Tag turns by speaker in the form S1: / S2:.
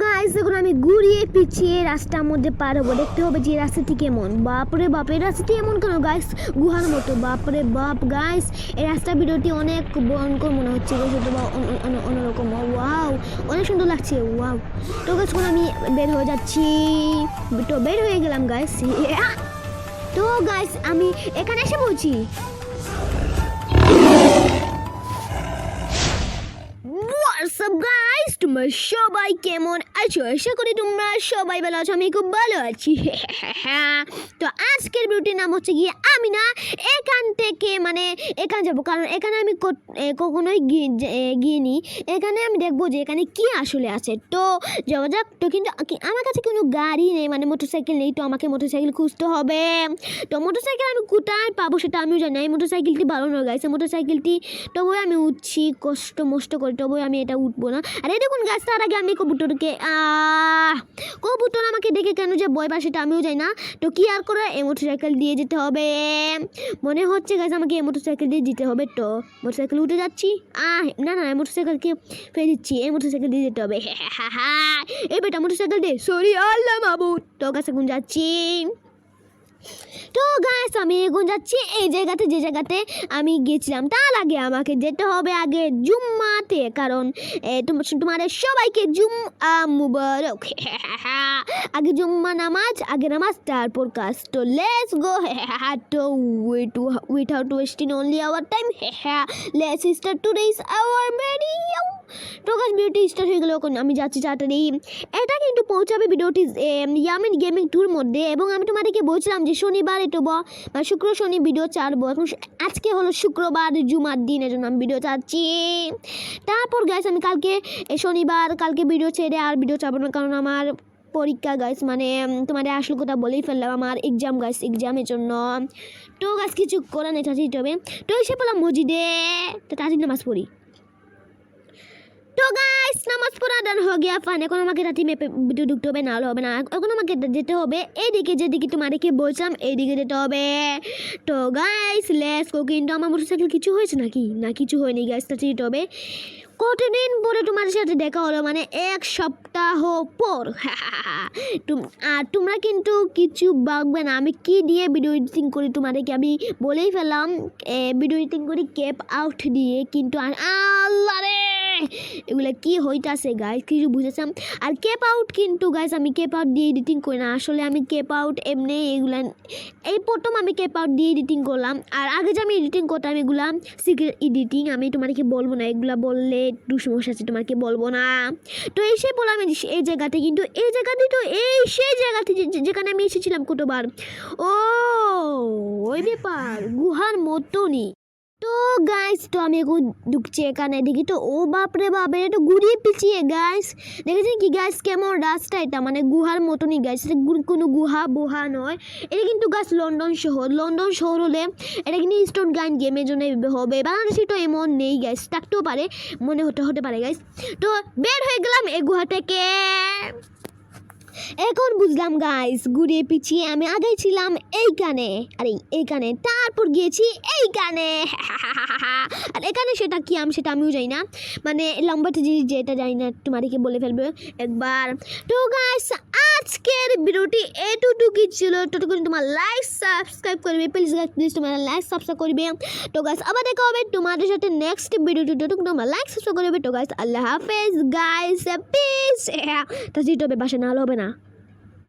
S1: Guys এখন আমি ঘুরিয়ে পিছিয়ে রাস্তার মধ্যে পার হবো, দেখতে হবে যে রাস্তাটি কেমন। বাপরে বাপ, এই রাস্তাটি এমন কেন গাইস, গুহার মতো। বাপরে বাপ গাইস, এই রাস্তা ভিডিওটি অনেক ভয়ঙ্কর মনে হচ্ছে বা অন্যরকম। ওয়াও, অনেক সুন্দর লাগছে। ওয়াও, তো গাইস এখন আমি বের হয়ে যাচ্ছি, তো বের হয়ে গেলাম গাইস। তো গাইস আমি এখানে এসে বলছি। হোয়াটসঅ্যাপ গাইস, তোমরা সবাই কেমন আছো? আশা করি তোমরা সবাই ভালো আছো, আমি খুব ভালো আছি। তো আজকের ভিডিওটির নাম হচ্ছে গিয়ে আমি না এখান থেকে এখানে যাবো, কারণ এখানে আমি কখনোই গিয়েনি। এখানে আমি দেখবো যে এখানে কি আসলে আছে। তো যাওয়া যাক। তো কিন্তু আমার কাছে কোনো গাড়ি নেই, মোটরসাইকেল নেই, তো আমাকে মোটরসাইকেল খুঁজতে হবে। তো মোটরসাইকেল আমি কোথায় পাবো সেটা আমিও জানি না। এই মোটরসাইকেলটি ভালো নয় গাইছে, মোটরসাইকেলটি তবুও আমি উঠছি কষ্ট মষ্ট করে, তবুও আমি এটা উঠবো না। আরে দেখুন গাছ, তার আগে আমি কবুতরকে কবুতর আমাকে দেখে কেন যে ভয় পায় সেটা আমিও যাই না। তো কি আর করে, এই মোটরসাইকেল দিয়ে যেতে হবে মনে হচ্ছে গাছ, আমাকে এই মোটরসাইকেল দিয়ে যেতে হবে। তো মোটরসাইকেল উঠে যাচ্ছি। না না, এই মোটরসাইকেলকে ফেলে দিচ্ছি, এই মোটরসাইকেল দিয়ে যেতে হবে। এই বেটা মোটরসাইকেল দে, সরি আল্লাহ মাবুদ। তো গাছ এখন যাচ্ছি। তো গাইস আমি এখন যাচ্ছি এই জায়গাতে, যে জায়গাতে আমি গেছিলাম। তার আগে আমাকে যেতে হবে আগে জুম্মাতে, কারণ তোমাদের সবাইকে জুম্মা মুবারক। আগে জুম্মা নামাজ, আগে নামাজ তারপর কাজ। তো লেটস গো। তো without wasting only our time, let's start today's our video. তো গাইস ভিডিওটি স্টার্ট হয়ে গেল, আমি যাচ্ছি তাড়াতাড়ি। এটা কিন্তু পৌঁছাবে ভিডিওটি ইয়ামিন গেমিং টুর মধ্যে, এবং আমি তোমাদেরকে বলছিলাম যে শনিবার শুক্র শনি ভিডিও ছাড়বো। এখন আজকে হলো শুক্রবার, জুমার দিন, এর জন্য আমি ভিডিও ছাড়ছি। তারপর গাইস আমি কালকে শনিবার, কালকে ভিডিও ছেড়ে আর ভিডিও ছাড়বো না, কারণ আমার পরীক্ষা গাইস, তোমাদের আসল কথা বলেই ফেললাম, আমার এক্সাম গাইস, এক্সামের জন্য। তো গাইস কিছু করা নেই, চাচিতে হবে। তো এসে পেলাম মসজিদে, তো চাচির নামাজ পড়ি। তো গাইস নামাজ পড়া ডান হয়ে গিয়া ফান। এখন আমাকে রাতে মেপে ভিডিও ঢুকতে হবে, না হলে হবে না। এখন আমাকে যেতে হবে এইদিকে, যেদিকে তোমাদেরকে বলছিলাম এইদিকে যেতে হবে। তো গাইস লেটস গো। কিন্তু আমার মোটরসাইকেল কিছু হয়েছে নাকি? না, কিছু হয়নি গাইস, তা যেতে হবে। কতদিন পরে তোমাদের সাথে দেখা হলো, 1 সপ্তাহ পর। আর তোমরা কিন্তু কিছু ভাববে না আমি কি দিয়ে ভিডিও এডিটিং করি, তোমাদেরকে আমি বলেই ফেললাম। ভিডিও এডিটিং করি ক্যাপ আউট দিয়ে, কিন্তু আল্লাহ রে এগুলো কি হইতাছে গাইস, কিছু বুঝেছিলাম। আর ক্যাপ আউট কিন্তু গাইস আমি ক্যাপ আউট দিয়ে এডিটিং করি না, আসলে আমি ক্যাপ আউট এমনি এগুলা এই প্রথম আমি ক্যাপ আউট দিয়ে এডিটিং করলাম। আর আগে যে আমি এডিটিং করতাম এগুলা সিক্রেট এডিটিং, আমি তোমাদেরকে বলবো না, এগুলা বললে একটু সমস্যা আছে, তোমাকে বলবো না। তো এসে বললাম এই জায়গাতে, কিন্তু এই জায়গাতে তো সেই জায়গাতে যেখানে আমি এসেছিলাম কতবার। ওই ব্যাপার, গুহার মতনই। তো গাইস তো আমি এখন ঢুকছি এখানে, দেখি তো ও বাপরে বাপ, এটা ঘুরিয়ে পিছিয়ে গাইস। দেখেছেন কি গাইস কেমন রাস্তা, এটা গুহার মতনই গাইস, এটা কোনো গুহা নয়। এটা কিন্তু গাইস লন্ডন শহর হলে এটা কিন্তু স্টোন গান গেমের জন্য হবে। বাংলাদেশে তো এমন নেই গাইস, থাকতেও পারে, মনে হতে পারে গাইস। তো বের হয়ে গেলাম এই গুহা থেকে। এখন বুঝলাম গাইস, ঘুরিয়ে পিছিয়ে আমি আগে ছিলাম এইখানে, তারপর গিয়েছি এইখানে। আর এখানে সেটা কি সেটা আমিও জানি না, লম্বাটা জিনিস যেটা জানি না, তোমাদেরকে বলে ফেলবে একবার। তো গাইস আজকের ভিডিওটি এতটুকুই ছিল। ততক্ষণ তোমার লাইক সাবস্ক্রাইব করবে, প্লিজ তোমার লাইক সাবস্ক্রাইব করবে। তো গাইস আবার দেখা হবে তোমাদের সাথে নেক্সট ভিডিওটি, ততক্ষণ তোমার লাইক সাবস্ক্রাইব করবে। তো গাইস আল্লাহ হাফেজ গাইস, পিস। তা যেতে হবে বাসা, না হলে হবে না।